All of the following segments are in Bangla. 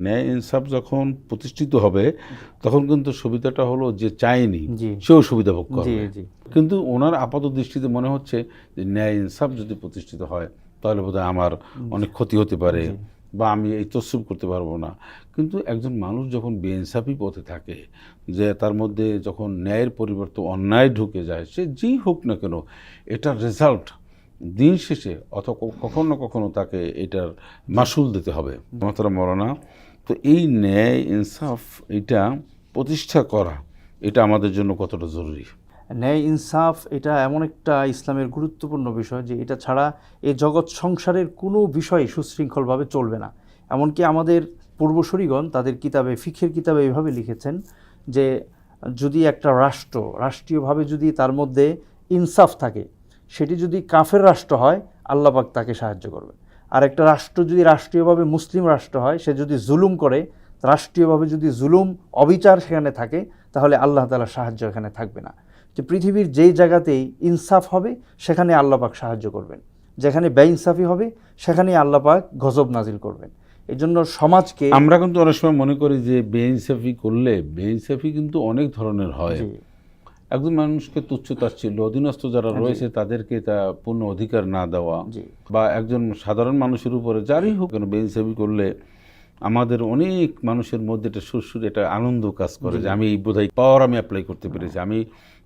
ন্যায় ইনসাফ যখন প্রতিষ্ঠিত হবে তখন কিন্তু সুবিধাটা হলো যে চায়নি জি সেও সুবিধা ভোগ জি করবে। জি কিন্তু ওনার আপাত দৃষ্টিতে মনে হচ্ছে যে ন্যায় ইনসাফ যদি প্রতিষ্ঠিত হয় তাহলে বোধহয় আমার অনেক ক্ষতি হতে পারে জি বা আমি এই তসরুপ করতে পারবো না। কিন্তু একজন মানুষ যখন বেইনসাফি পথে থাকে, যে তার মধ্যে যখন ন্যায়ের পরিবর্তে অন্যায় ঢুকে যায়, সে যেই হোক না কেন, এটার রেজাল্ট দিন শেষে অথবা কখনো না কখনো তাকে এটার মাসুল দিতে হবে। মাত্রা মরানা, তো এই ন্যায় ইনসাফ এটা প্রতিষ্ঠা করা, এটা আমাদের জন্য কতটা জরুরি? ন্যায় ইনসাফ এটা এমন একটা ইসলামের গুরুত্বপূর্ণ বিষয় যে এটা ছাড়া এই জগৎ সংসারের কোনো বিষয় সুশৃঙ্খলভাবে চলবে না। এমনকি আমাদের পূর্বসূরিগণ তাদের কিতাবে, ফিকহের কিতাবে এইভাবে লিখেছেন যে যদি একটা রাষ্ট্র রাষ্ট্রীয়ভাবে যদি তার মধ্যে ইনসাফ থাকে, সেটি যদি কাফের রাষ্ট্র হয় আল্লাহ পাক তাকে সাহায্য করবে। আর একটা রাষ্ট্র যদি রাষ্ট্রীয়ভাবে মুসলিম রাষ্ট্র হয়, সে যদি জুলুম করে, রাষ্ট্রীয়ভাবে যদি জুলুম অবিচার সেখানে থাকে, তাহলে আল্লাহ তাআলার সাহায্য এখানে থাকবে না। যে পৃথিবীর যেই জায়গাতেই ইনসাফ হবে সেখানে আল্লাহ পাক সাহায্য করবেন, যেখানে বেইনসাফি হবে সেখানে আল্লাহ পাক গজব নাজিল করবেন। এই জন্য সমাজকে আমরা কিন্তু অনেক সময় মনে করি যে বেইনসাফি করলে, বেইনসাফি কিন্তু অনেক ধরনের হয়। জি একজন মানুষকে তুচ্ছ তাচ্ছিল্য, অধীনস্থ যারা রয়েছে তাদেরকে তা পূর্ণ অধিকার না দেওয়া, জি বা একজন সাধারণ মানুষের উপরে যারই হোক কেন বেইনসাফি করলে আমাদের অনেক মানুষের মধ্যে এটা সুরসুর একটা আনন্দ কাজ করে যে আমি বোধহয় পাওয়ার আমি অ্যাপ্লাই করতে পেরেছি, আমি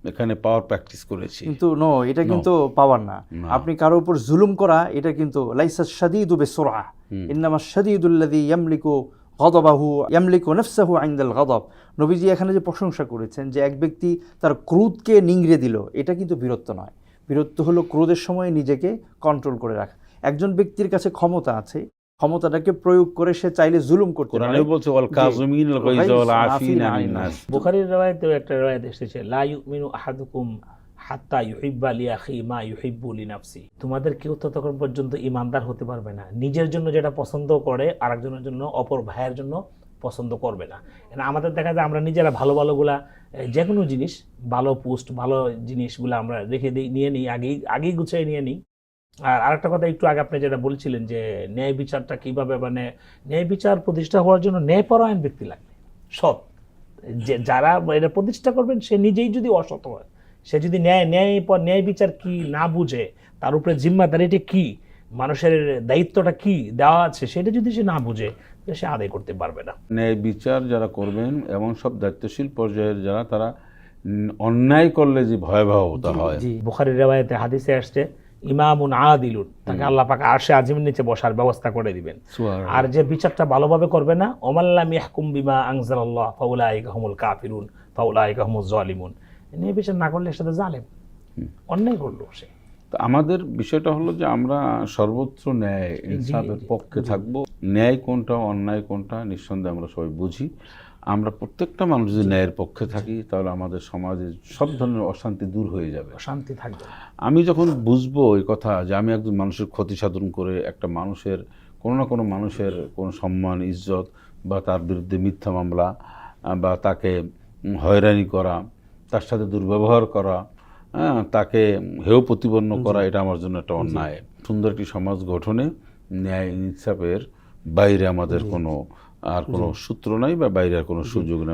এখানে পাওয়ার প্র্যাকটিস করেছি। কিন্তু এটা কিন্তু পাওয়ার না। না। আপনি কারো উপর জুলুম করা এটা কিন্তু লাইসা শাদীদু বিসুরআহ, ইন্নামা শাদীদুল্লাযী ইয়ামলিকু গাদাবাহু ইয়ামলিকু নাফসাহু ইনদাল গাদাব। নবীজি এখানে যে প্রশংসা করেছেন যে এক ব্যক্তি তার ক্রোধকে নিংড়ে দিল, এটা কিন্তু বীরত্ব নয়। বীরত্ব হলো ক্রোধের সময় নিজেকে কন্ট্রোল করে রাখা। একজন ব্যক্তির কাছে ক্ষমতা আছে, ক্ষমতাটাকে প্রয়োগ করে সে চাইলে জুলুম করতে পারে। কোরআনেও বলছে ওয়াল কাযিমিনাল গায়যা ওয়াল আফিনা আনিন নাস। বুখারীর riwayতেও একটা riwayat এসেছে লা ইউমিনু আহাদুকুম হাত্তা ইউহিব্বা লিআখি মা ইউহিব্বু লিনাফসি। তোমাদের কেউ ততক্ষণ পর্যন্ত ঈমানদার হতে পারবে না নিজের জন্য যেটা পছন্দ করে আরেকজনের জন্য, অপর ভাইয়ের জন্য পছন্দ করবে না। আমাদের দেখা যায় আমরা নিজেরা ভালো ভালোগুলা যে কোনো জিনিস, ভালো পোস্ট, ভালো জিনিসগুলো আমরা রেখে দিই, নিয়ে নিই, আগেই গুছিয়ে নিয়ে নিই। আর আরেকটা কথা, একটু আগে আপনি যেটা বলছিলেন যে ন্যায় বিচারটা কিভাবে, মানে ন্যায় বিচার প্রতিষ্ঠা হওয়ার জন্য ন্যায়পরায়ণ ব্যক্তি লাগবে, সৎ। যে যারা এটা প্রতিষ্ঠা করবেন সে নিজেই যদি অসৎ হয়, সে যদি ন্যায় বিচার কি না বুঝে, তার উপরে জিম্মাদারিটা কি, মানুষের দায়িত্বটা কি দেওয়া আছে, সেটা যদি সে না বুঝে, সে আদায় করতে পারবে না। ন্যায় বিচার যারা করবেন এবং সব দায়িত্বশীল পর্যায়ের যারা, তারা অন্যায় করলে যে ভয়াবহতা হয়। জি বুখারীর riwayate হাদিসে আসছে ইমামুন আদিলুন, তাকে আল্লাহ পাক আরশে আজিমের নিচে বসার ব্যবস্থা করে দিবেন। আর যে বিচারটা ভালোভাবে করবে না, ওমাল্লাম ইয়াহকুম বিমা আনজালাল্লাহ ফাউলাইকা হুমুল কাফিরুন ফাউলাইকা হুমুজ জালিমুন, ন্যায় বিচার না করলে সেটা জালেম, অন্যায় করলো সে। তো আমাদের বিষয়টা হলো যে আমরা সর্বত্র ন্যায় ইনসাফের পক্ষে থাকব। ন্যায় কোনটা অন্যায় কোনটা নিঃসন্দেহে আমরা সবাই বুঝি। আমরা প্রত্যেকটা মানুষ যদি ন্যায়ের পক্ষে থাকি তাহলে আমাদের সমাজে সব ধরনের অশান্তি দূর হয়ে যাবে, শান্তি থাকবে। আমি যখন বুঝবো এই কথা যে আমি একজন মানুষের ক্ষতি সাধন করে একটা মানুষের, কোনো না কোনো মানুষের কোনো সম্মান, ইজ্জত, বা তার বিরুদ্ধে মিথ্যা মামলা, বা তাকে হয়রানি করা, তার সাথে দুর্ব্যবহার করা, তাকে হেয় প্রতিপন্ন করা, এটা আমার জন্য একটা অন্যায়। সুন্দর একটি সমাজ গঠনে ন্যায় ইনসাফের বাইরে আমাদের কোনো আর কোনো সূত্র নাই, বা বাইরে আর কোনো সুযোগ নেই।